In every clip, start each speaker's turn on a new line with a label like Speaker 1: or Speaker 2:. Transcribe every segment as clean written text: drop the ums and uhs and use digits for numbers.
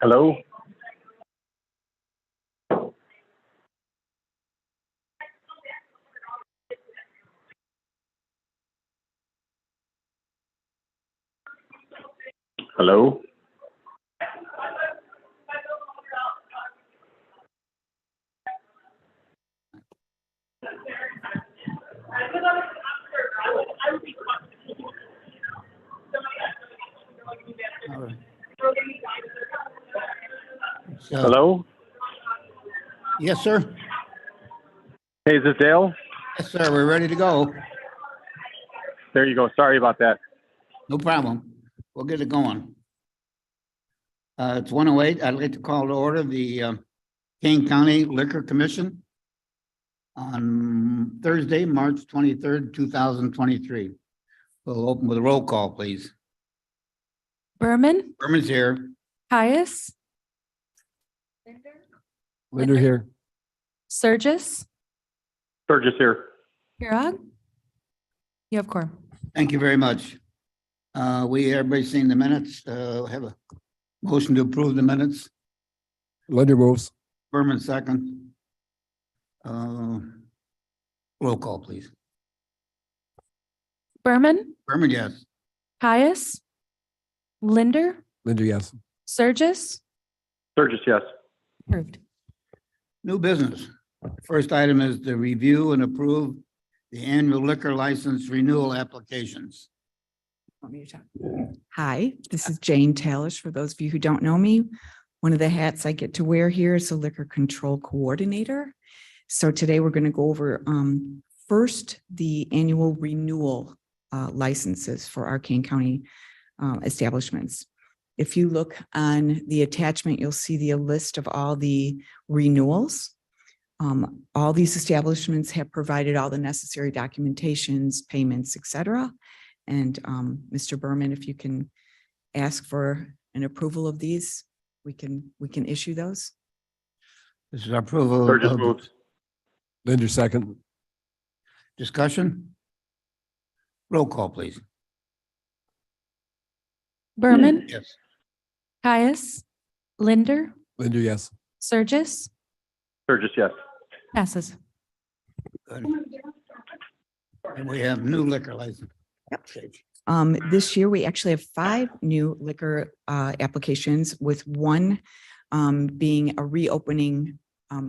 Speaker 1: Hello? Hello?
Speaker 2: All right. So,
Speaker 1: Hello?
Speaker 2: yes, sir.
Speaker 1: Hey, is this Dale?
Speaker 2: Yes, sir. We're ready to go.
Speaker 1: There you go. Sorry about that.
Speaker 2: No problem. We'll get it going. It's 1:08. I'd like to call to order the Kane County Liquor Commission on Thursday, March 23rd, 2023. We'll open with a roll call, please.
Speaker 3: Berman,
Speaker 2: Berman's here.
Speaker 3: Caius,
Speaker 4: Linder here.
Speaker 3: Surgis,
Speaker 1: Sturgis here.
Speaker 3: Pirog. You have quorum.
Speaker 2: Thank you very much. Everybody seen the minutes? Have a motion to approve the minutes.
Speaker 4: Linder moves.
Speaker 2: Berman second. Roll call, please.
Speaker 3: Berman,
Speaker 2: Berman, yes.
Speaker 3: Caius, Linder,
Speaker 4: Linder, yes.
Speaker 3: Surgis.
Speaker 1: Sturgis, yes.
Speaker 3: Approved.
Speaker 2: New business. First item is to review and approve the annual liquor license renewal applications.
Speaker 5: Want me to talk? Hi, this is Jane Talish. For those of you who don't know me, one of the hats I get to wear here is a liquor control coordinator. So today we're going to go over first the annual renewal licenses for our Kane County establishments. If you look on the attachment, you'll see the list of all the renewals. All these establishments have provided all the necessary documentations, payments, et cetera. And Mr. Berman, if you can ask for an approval of these, we can issue those.
Speaker 2: This is approval
Speaker 1: Sturgis
Speaker 2: of
Speaker 1: moves.
Speaker 4: Linder second.
Speaker 2: discussion. Roll call, please.
Speaker 3: Berman,
Speaker 2: Yes.
Speaker 3: Caius, Linder,
Speaker 4: Linder, yes.
Speaker 3: Surgis.
Speaker 1: Sturgis, yes.
Speaker 3: Passes.
Speaker 2: Good. And we have new liquor license.
Speaker 5: This year, we actually have 5 new liquor applications, with one being a reopening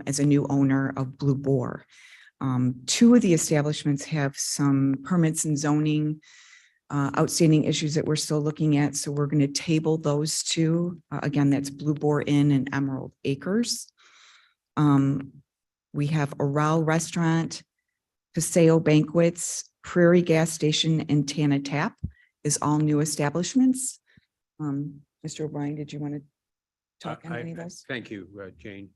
Speaker 5: as a new owner of Blue Boar. 2 of the establishments have some permits and zoning outstanding issues that we're still looking at. So we're going to table those 2. Again, that's Blue Boar Inn and Emerald Acres. We have Oral Restaurant, Paseo Banquets, Prairie Gas Station, and Tana Tap is all new establishments. Mr. O'Brien, did you want to talk on any of those?
Speaker 6: Thank you, Jane.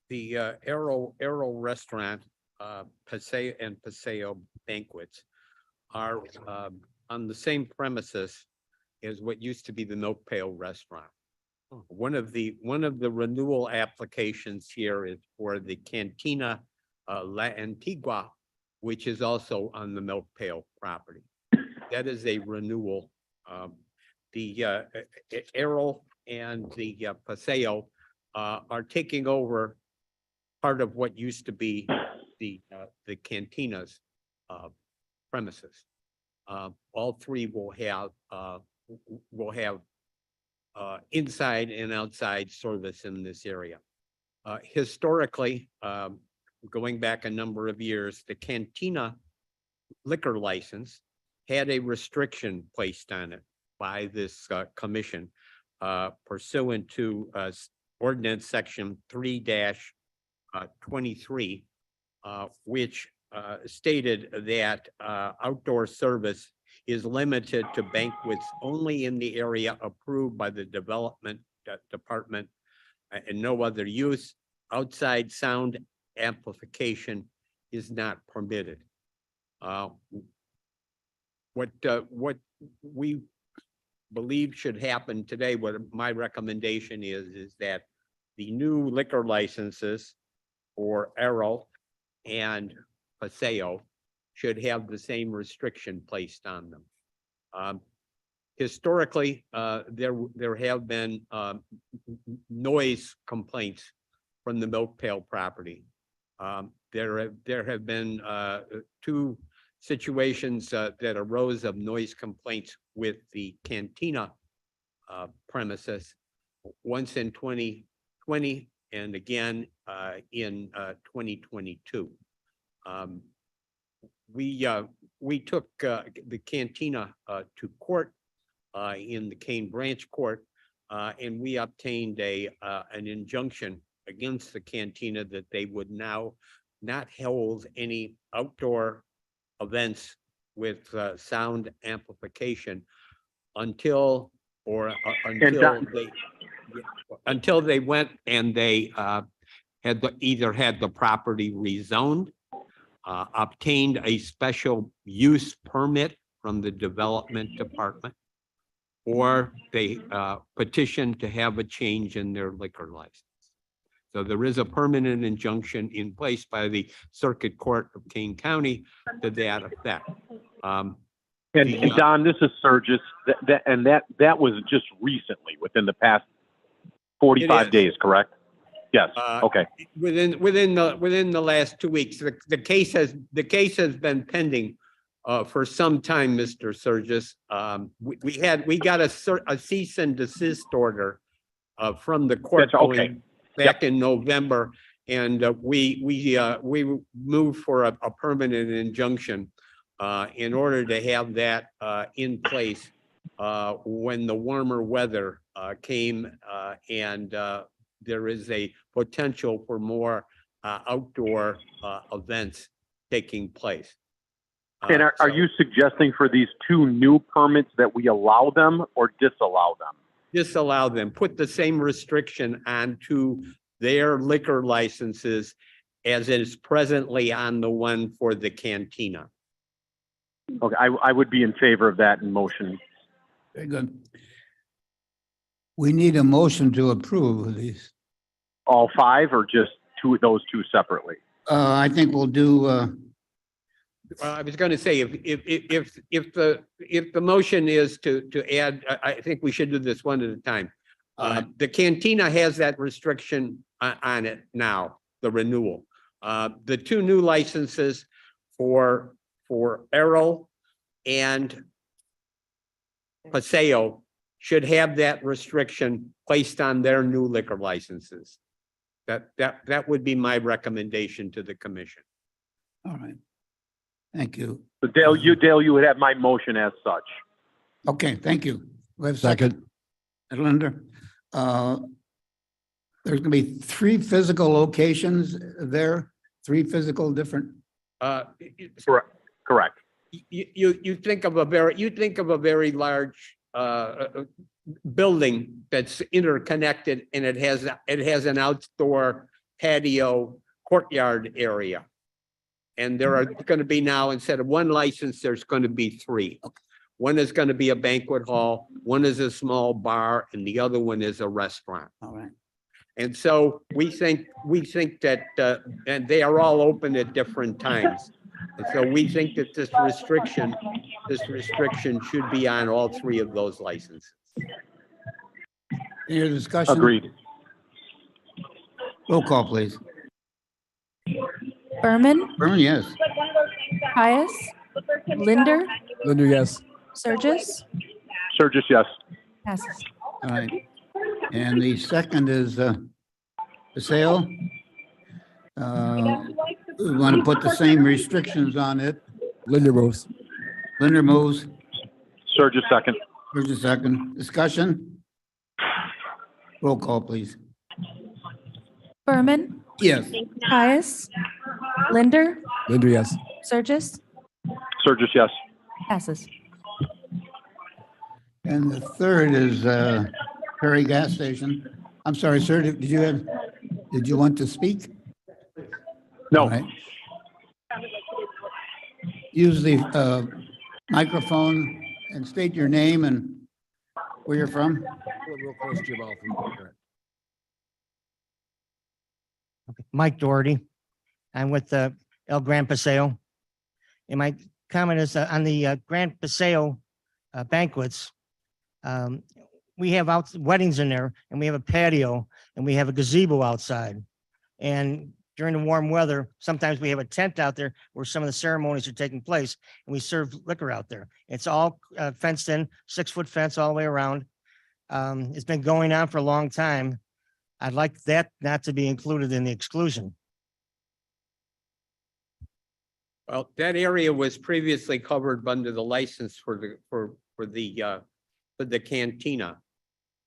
Speaker 6: The Arrow Restaurant, Paseo Banquets are on the same premises as what used to be the Milk Pail Restaurant. One of the renewal applications here is for the Cantina La Antigua, which is also on the Milk Pail property. That is a renewal. The Arrow and the Paseo are taking over part of what used to be the Cantina's premises. All 3 will have inside and outside service in this area. Historically, going back a number of years, the Cantina liquor license had a restriction placed on it by this commission pursuant to ordinance section 3-23, which stated that outdoor service is limited to banquets only in the area approved by the development department and no other use. Outside sound amplification is not permitted. What we believe should happen today, what my recommendation is that the new liquor licenses for Arrow and Paseo should have the same restriction placed on them. historically, there have been, noise complaints from the Milk Pail property. There have been, two situations, that arose of noise complaints with the Cantina, premises, once in 2020 and again, in, 2022. We took the Cantina to court in the Kane Branch Court, and we obtained an injunction against the Cantina that they would now not hold any outdoor events with sound amplification until they went and they either had the property rezoned, obtained a special use permit from the development department, or they petitioned to have a change in their liquor license. So there is a permanent injunction in place by the Circuit Court of Kane County to that effect.
Speaker 1: And Don, this is Surges, that was just recently, within the past 45
Speaker 6: is.
Speaker 1: days, correct? Yes, okay.
Speaker 6: Within the last 2 weeks, the case has been pending for some time, Mr. Surges. We got a cease and desist order from the court
Speaker 1: That's okay.
Speaker 6: going back in November, and we moved for a permanent injunction in order to have that in place when the warmer weather came, and there is a potential for more outdoor events taking place.
Speaker 1: And are
Speaker 6: So
Speaker 1: you suggesting for these two new permits that we allow them or disallow them?
Speaker 6: disallow them, put the same restriction onto their liquor licenses as is presently on the one for the Cantina.
Speaker 1: Okay, I would be in favor of that in motion.
Speaker 2: Very good. We need a motion to approve of these.
Speaker 1: All five or just those two separately?
Speaker 2: I think we'll do,
Speaker 6: I was going to say, if the motion is to add, I think we should do this one at a time. The Cantina has that restriction on it now, the renewal. The two new licenses for Arrow and Paseo should have that restriction placed on their new liquor licenses. That would be my recommendation to the commission.
Speaker 2: all right. Thank you.
Speaker 1: So Dale, you would have my motion as such.
Speaker 2: Okay, thank you. We have a second.
Speaker 4: Second.
Speaker 2: Linda, there's gonna be three physical locations there, three physical different.
Speaker 1: Correct.
Speaker 6: You think of a very large building that's interconnected, and it has an outdoor patio courtyard area. And there are going to be now, instead of one license, there's going to be three. One is going to be a banquet hall, one is a small bar, and the other one is a restaurant.
Speaker 2: All right.
Speaker 6: And so we think that, and they are all open at different times. And so we think that this restriction should be on all three of those licenses.
Speaker 2: Any other discussion?
Speaker 1: Agreed.
Speaker 2: Roll call, please.
Speaker 3: Berman,
Speaker 2: Berman, yes.
Speaker 3: Caius, Linder,
Speaker 4: Linder, yes.
Speaker 3: Surges,
Speaker 1: Surges, yes.
Speaker 3: passes.
Speaker 2: All right. And the second is, Paseo. We want to put the same restrictions on it.
Speaker 4: Linder moves.
Speaker 2: Linder moves.
Speaker 1: Surges, second.
Speaker 2: Here's a second. Discussion? Roll call, please.
Speaker 3: Berman,
Speaker 2: Yes.
Speaker 3: Caius, Linder,
Speaker 4: Linder, yes.
Speaker 3: Surges,
Speaker 1: Surges, yes.
Speaker 3: passes.
Speaker 2: And the third is, Perry Gas Station. I'm sorry, sir, did you want to speak?
Speaker 1: No,
Speaker 2: All right. Use the microphone and state your name and where you're from.
Speaker 4: Real close to your mouth.
Speaker 7: Mike Doherty. I'm with El Gran Paseo. And my comment is on the Gran Paseo banquets. We have weddings in there, and we have a patio, and we have a gazebo outside. And during the warm weather, sometimes we have a tent out there where some of the ceremonies are taking place, and we serve liquor out there. It's all fenced in, 6-foot fence all the way around. It's been going on for a long time. I'd like that not to be included in the exclusion.
Speaker 6: Well, that area was previously covered under the license for the cantina.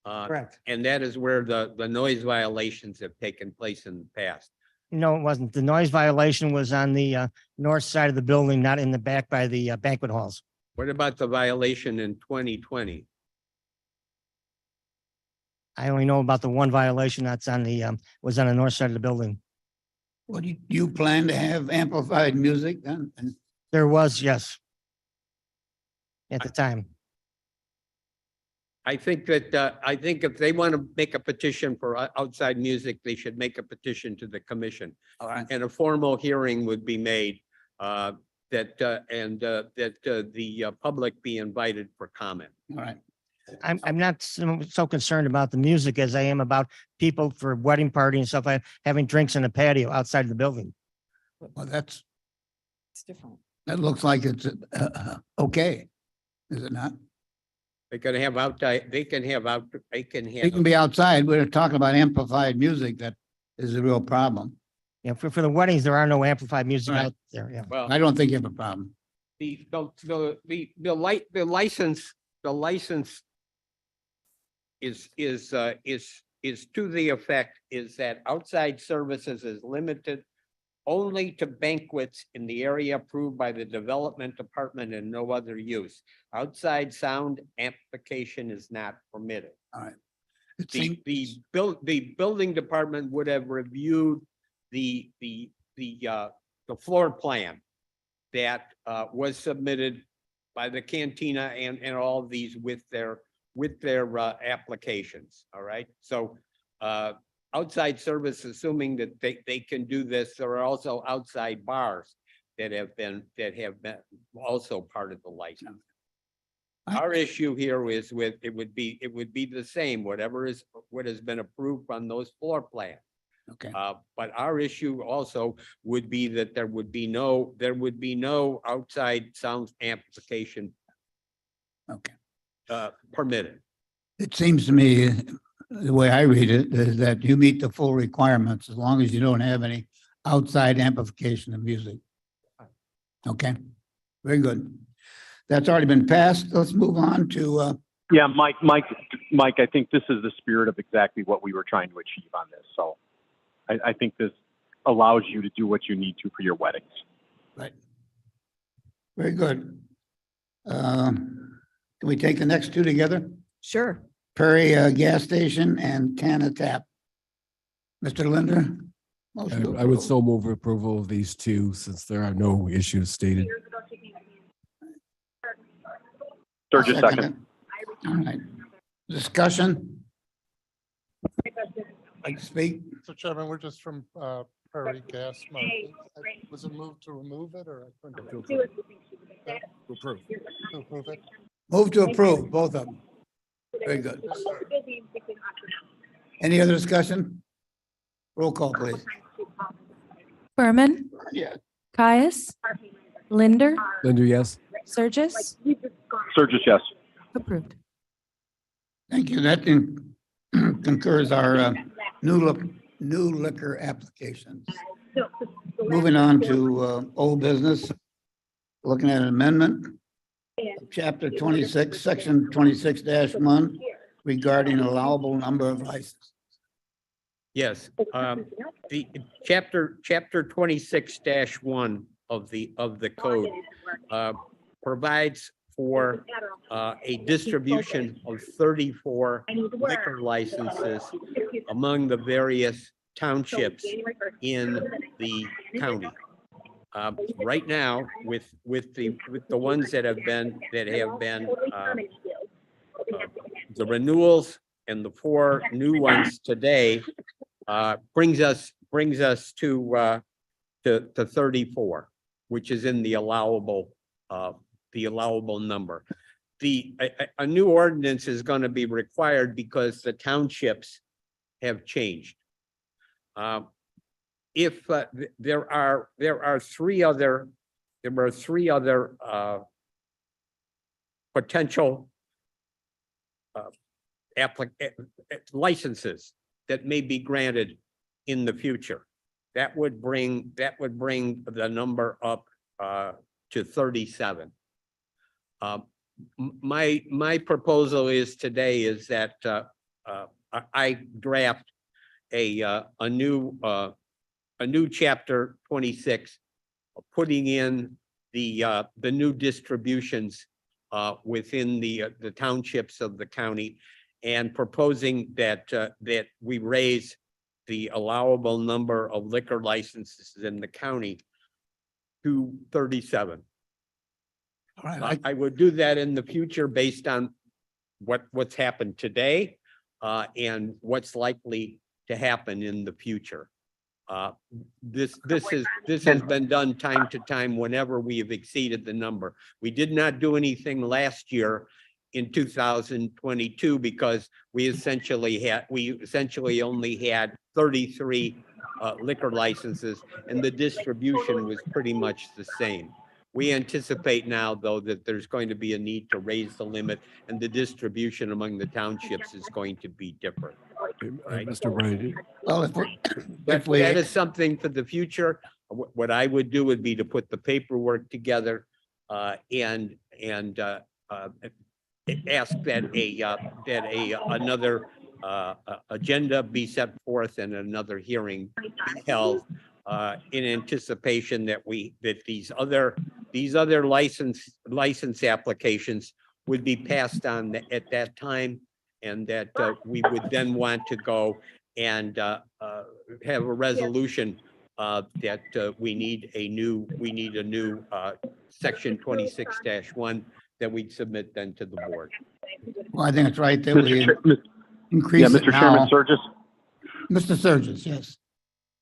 Speaker 7: Correct.
Speaker 6: And that is where the noise violations have taken place in the past.
Speaker 7: No, it wasn't. The noise violation was on the north side of the building, not in the back by the banquet halls.
Speaker 6: What about the violation in 2020?
Speaker 7: I only know about the one violation that's on the, was on the north side of the building.
Speaker 2: Well, do you plan to have amplified music then? And
Speaker 7: There was, yes. At the time.
Speaker 6: I think that, I think if they want to make a petition for outside music, they should make a petition to the commission.
Speaker 2: all right,
Speaker 6: And a formal hearing would be made, that the public be invited for comment.
Speaker 2: all right.
Speaker 7: I'm not so concerned about the music as I am about people for wedding party and stuff, like having drinks in a patio outside of the building.
Speaker 2: Well, that's,
Speaker 5: It's different.
Speaker 2: that looks like it's okay, is it not?
Speaker 6: They can have outside, they can have
Speaker 2: It can be outside. We're talking about amplified music. That is a real problem.
Speaker 7: Yeah, for the weddings, there are no amplified music
Speaker 2: Right.
Speaker 7: out there, yeah.
Speaker 6: well,
Speaker 2: I don't think you have a problem.
Speaker 6: the license is to the effect is that outside services is limited only to banquets in the area approved by the development department and no other use. Outside sound amplification is not permitted.
Speaker 2: It
Speaker 6: The,
Speaker 2: seems,
Speaker 6: the building department would have reviewed the floor plan that was submitted by the cantina and all of these with their applications, all right? So outside service, assuming that they can do this, there are also outside bars that have been also part of the license. Our issue here is it would be the same, what has been approved on those floor plans.
Speaker 2: okay,
Speaker 6: But our issue also would be that there would be no outside sound amplification
Speaker 2: okay.
Speaker 6: permitted.
Speaker 2: It seems to me, the way I read it, is that you meet the full requirements as long as you don't have any outside amplification of music. Okay, very good. That's already been passed. Let's move on to,
Speaker 1: Yeah, Mike, I think this is the spirit of exactly what we were trying to achieve on this. So I think this allows you to do what you need to for your weddings.
Speaker 2: right. Very good. Can we take the next two together?
Speaker 5: Sure.
Speaker 2: Prairie Gas Station and Canna Tap. Mr. Linder? Motion to
Speaker 4: I would
Speaker 2: approve.
Speaker 4: so move approval of these two since there are no issues stated.
Speaker 1: Sturgis,
Speaker 2: I'll
Speaker 1: second.
Speaker 2: it. All right. Discussion? Like to speak?
Speaker 8: Mr. Chairman, we're just from Prairie Gas. Was it moved to remove it or I couldn't
Speaker 4: Approve.
Speaker 8: to approve it?
Speaker 2: Move to approve, both of them. Very good. Any other discussion? Roll call, please.
Speaker 3: Berman,
Speaker 2: Yeah.
Speaker 3: Caius, Linder,
Speaker 4: Linder, yes.
Speaker 3: Surges,
Speaker 1: Sturgis, yes.
Speaker 3: approved.
Speaker 2: Thank you. That concurs our new liquor applications. Moving on to old business. Looking at an amendment. Chapter 26, section 26-1 regarding allowable number of licenses.
Speaker 6: Yes, the chapter 26-1 of the code provides for a distribution of 34 liquor licenses among the various townships in the county. Right now, with the ones that have been the renewals and the 4 new ones today, brings us to 34, which is in the allowable number. a new ordinance is going to be required because the townships have changed. If there are three other potential licenses that may be granted in the future. That would bring the number up to 37. My proposal is today is that I draft a new chapter 26, putting in the new distributions within the townships of the county, and proposing that we raise the allowable number of liquor licenses in the county to 37.
Speaker 2: All right,
Speaker 6: I would do that in the future based on what's happened today and what's likely to happen in the future. This has been done time to time whenever we have exceeded the number. We did not do anything last year in 2022 because we essentially only had 33 liquor licenses, and the distribution was pretty much the same. We anticipate now, though, that there's going to be a need to raise the limit, and the distribution among the townships is going to be different. Right.
Speaker 4: Mr. Brady,
Speaker 2: well,
Speaker 6: That is something for the future. What I would do would be to put the paperwork together and ask that another agenda be set forth and another hearing be held in anticipation that these other license applications would be passed on at that time, and that we would then want to go and have a resolution that we need a new section 26-1 that we'd submit then to the board.
Speaker 2: well, I think it's right that
Speaker 1: Mr.
Speaker 2: we
Speaker 1: Chair- yeah,
Speaker 2: increase it
Speaker 1: Mr. Chairman
Speaker 2: now.
Speaker 1: Surges,
Speaker 2: Mr. Surges, yes.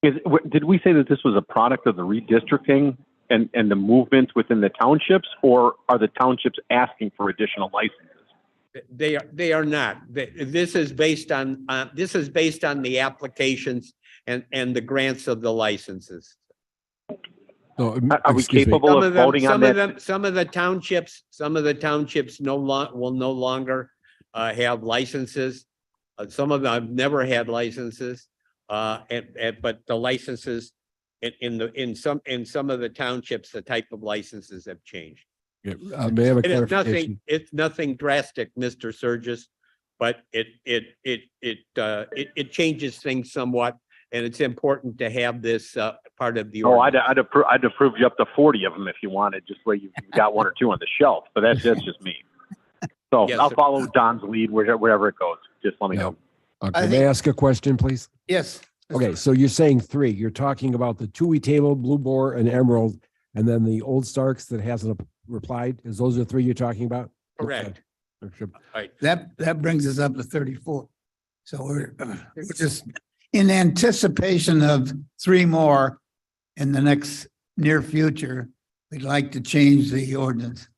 Speaker 1: did we say that this was a product of the redistricting and the movement within the townships, or are the townships asking for additional licenses?
Speaker 6: They are not. This is based on the applications and the grants of the licenses.
Speaker 4: so,
Speaker 1: Are we
Speaker 4: excuse me.
Speaker 1: capable of voting on that?
Speaker 6: Some of the townships will no longer have licenses. Some of them have never had licenses. But the licenses in some of the townships, the type of licenses have changed.
Speaker 4: Yeah, may I have a
Speaker 6: It is
Speaker 4: clarification?
Speaker 6: it's nothing drastic, Mr. Surges, but it changes things somewhat, and it's important to have this part of the.
Speaker 1: Oh,
Speaker 6: ordinance.
Speaker 1: I'd approve you up to 40 of them if you wanted, just where you've got one or two on the shelf, but that's just me. So
Speaker 6: Yes,
Speaker 1: I'll
Speaker 6: sir.
Speaker 1: follow Don's lead wherever it goes. Just let me
Speaker 4: Yeah.
Speaker 1: know.
Speaker 4: Okay,
Speaker 2: I
Speaker 4: may I
Speaker 2: think-
Speaker 4: ask a question, please?
Speaker 2: Yes.
Speaker 4: Okay, so you're saying three. You're talking about the Tui Table, Blue Boar, and Emerald, and then the Old Starks that hasn't replied. Is those the three you're talking about?
Speaker 6: Correct.
Speaker 4: Okay.
Speaker 2: That brings us up to 34. So we're just in anticipation of three more in the next near future. We'd like to change the ordinance.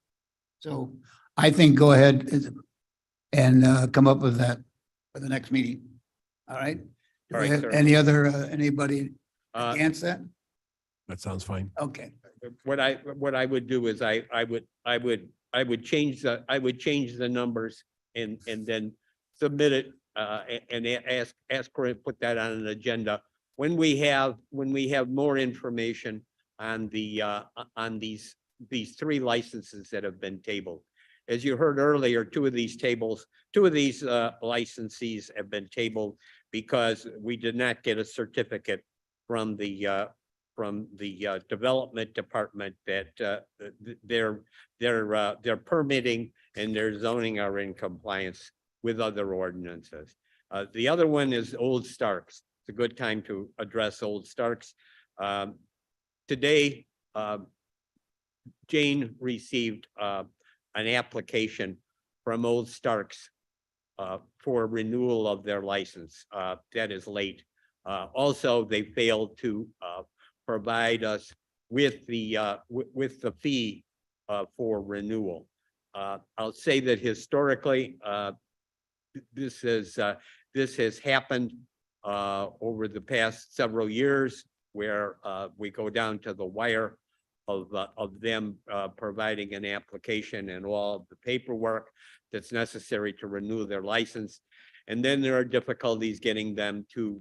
Speaker 2: So I think go ahead and come up with that for the next meeting. All right? Do
Speaker 6: All
Speaker 2: we
Speaker 6: right,
Speaker 2: have
Speaker 6: sir.
Speaker 2: anybody
Speaker 6: Uh,
Speaker 2: against that?
Speaker 4: That sounds fine.
Speaker 2: Okay.
Speaker 6: What I would do is I would change the numbers and then submit it and ask her to put that on an agenda when we have more information on these three licenses that have been tabled. As you heard earlier, two of these licensees have been tabled because we did not get a certificate from the development department that their permitting and their zoning are in compliance with other ordinances. The other one is Old Starks. It's a good time to address Old Starks. Today, Jane received an application from Old Starks for renewal of their license. That is late. Also, they failed to provide us with the fee for renewal. I'll say that historically, this has happened over the past several years where we go down to the wire of them providing an application and all of the paperwork that's necessary to renew their license. And then there are difficulties getting them to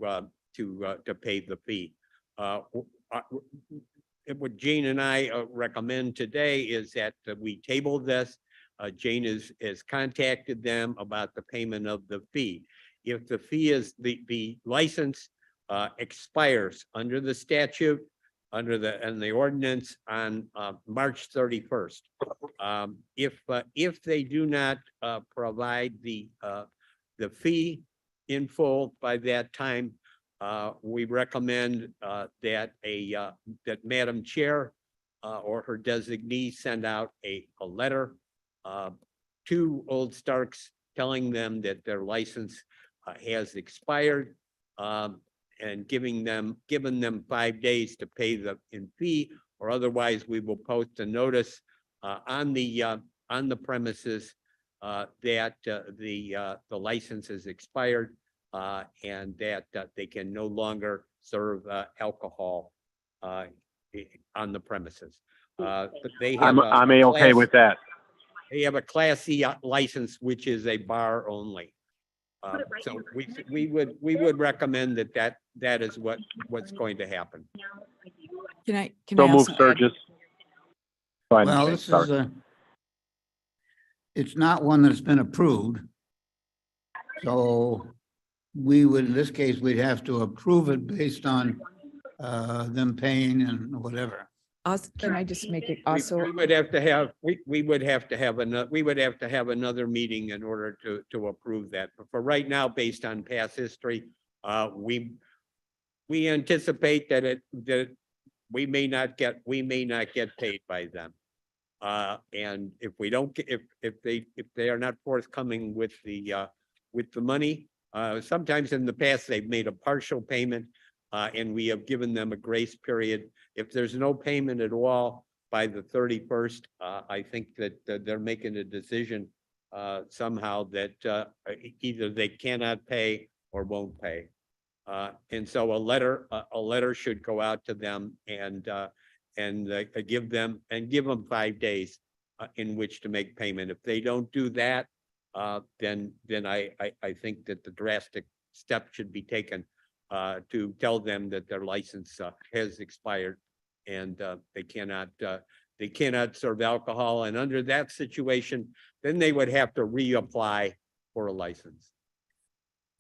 Speaker 6: pay the fee. What Jane and I recommend today is that we table this. Jane has contacted them about the payment of the fee. If the fee is the license expires under the statute, under the ordinance on March 31st. If they do not provide the fee in full by that time, we recommend that that Madam Chair or her designee send out a letter to Old Starks telling them that their license has expired and giving them 5 days to pay the fee, or otherwise we will post a notice on the premises that the license is expired and that they can no longer serve alcohol on the premises. They have
Speaker 1: I'm A-okay with that.
Speaker 6: They have a Class C license, which is a bar only. So we would recommend that is what's going to happen.
Speaker 5: Can I
Speaker 1: So move
Speaker 5: also add-
Speaker 1: Sturgis. Go ahead,
Speaker 2: Well,
Speaker 1: Jane,
Speaker 2: this
Speaker 1: sorry.
Speaker 2: is it's not one that's been approved. So we would, in this case, we'd have to approve it based on them paying and whatever.
Speaker 5: Can I just make it
Speaker 6: We
Speaker 5: also,
Speaker 6: would have to have, we would have to have another meeting in order to approve that. But for right now, based on past history, we anticipate that we may not get paid by them. And if we don't get, if they are not forthcoming with the money, sometimes in the past, they've made a partial payment and we have given them a grace period. If there's no payment at all by the 31st, I think that they're making a decision somehow that either they cannot pay or won't pay. And so a letter should go out to them and give them 5 days in which to make payment. If they don't do that, then I think that the drastic step should be taken to tell them that their license has expired and they cannot serve alcohol. And under that situation, then they would have to reapply for a license.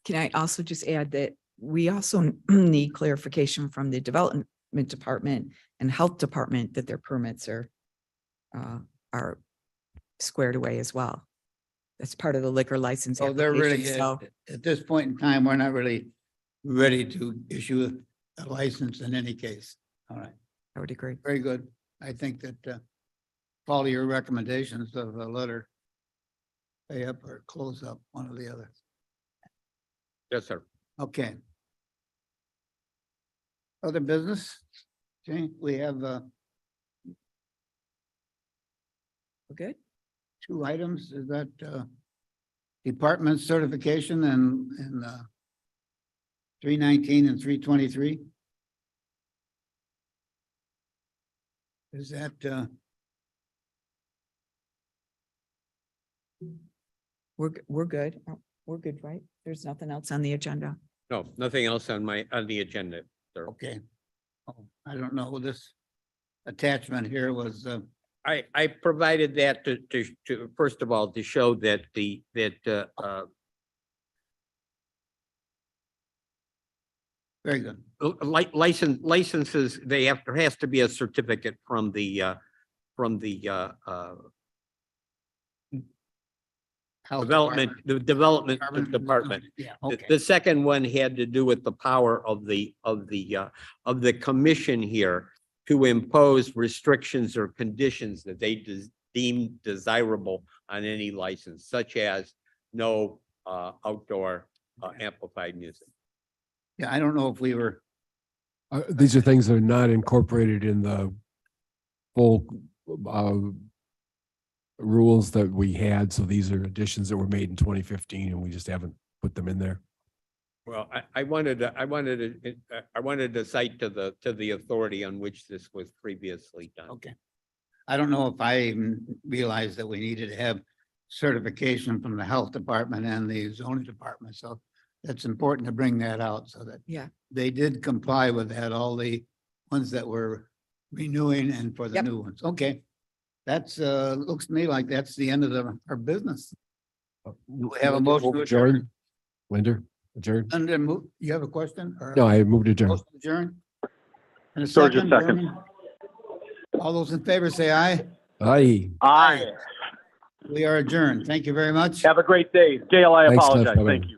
Speaker 5: can I also just add that we also need clarification from the development department and health department that their permits are squared away as well. That's part of the liquor license.
Speaker 2: So they're really,
Speaker 5: application, so-
Speaker 2: at this point in time, we're not really ready to issue a license in any case. All right,
Speaker 5: I would agree.
Speaker 2: very good. I think that follow your recommendations of a letter, pay up or close up, one or the other.
Speaker 6: Yes, sir.
Speaker 2: Okay. Other business? Okay, we have
Speaker 5: We're good?
Speaker 2: 2 items. Is that department certification and 319 and 323? Is that
Speaker 5: We're good. We're good, right? There's nothing else on the agenda.
Speaker 6: No, nothing else on the agenda, sir.
Speaker 2: okay? Oh, I don't know. This attachment here was
Speaker 6: I provided that to first of all, to show that
Speaker 2: very good.
Speaker 6: licenses, there has to be a certificate from the
Speaker 2: Health
Speaker 6: development department.
Speaker 2: Yeah,
Speaker 6: The
Speaker 2: okay.
Speaker 6: second one had to do with the power of the commission here to impose restrictions or conditions that they deem desirable on any license, such as no outdoor amplified music.
Speaker 2: Yeah, I don't know if we were,
Speaker 4: These are things that are not incorporated in the full rules that we had. So these are additions that were made in 2015 and we just haven't put them in there.
Speaker 6: Well, I wanted to cite to the authority on which this was previously done.
Speaker 2: Okay. I don't know if I even realized that we needed to have certification from the health department and the zoning department. So that's important to bring that out so that
Speaker 5: Yeah.
Speaker 2: they did comply with that, all the ones that were renewing and for the
Speaker 5: Yep.
Speaker 2: new ones. Okay. That's, looks to me like that's the end of our business. Do we have a motion to adjourn?
Speaker 4: Linda, adjourn?
Speaker 2: And then move, you have a question? or-
Speaker 4: No, I moved to adjourn.
Speaker 2: Motion to adjourn? And a
Speaker 1: Sturgis,
Speaker 2: second,
Speaker 1: second.
Speaker 2: Berman? All those in favor say aye.
Speaker 4: Aye.
Speaker 1: Aye.
Speaker 2: We are adjourned. Thank you very much.
Speaker 1: Have a great day. Gail, I
Speaker 4: Thanks, Jeff.
Speaker 1: apologize.
Speaker 4: Bye-bye.
Speaker 1: Thank you.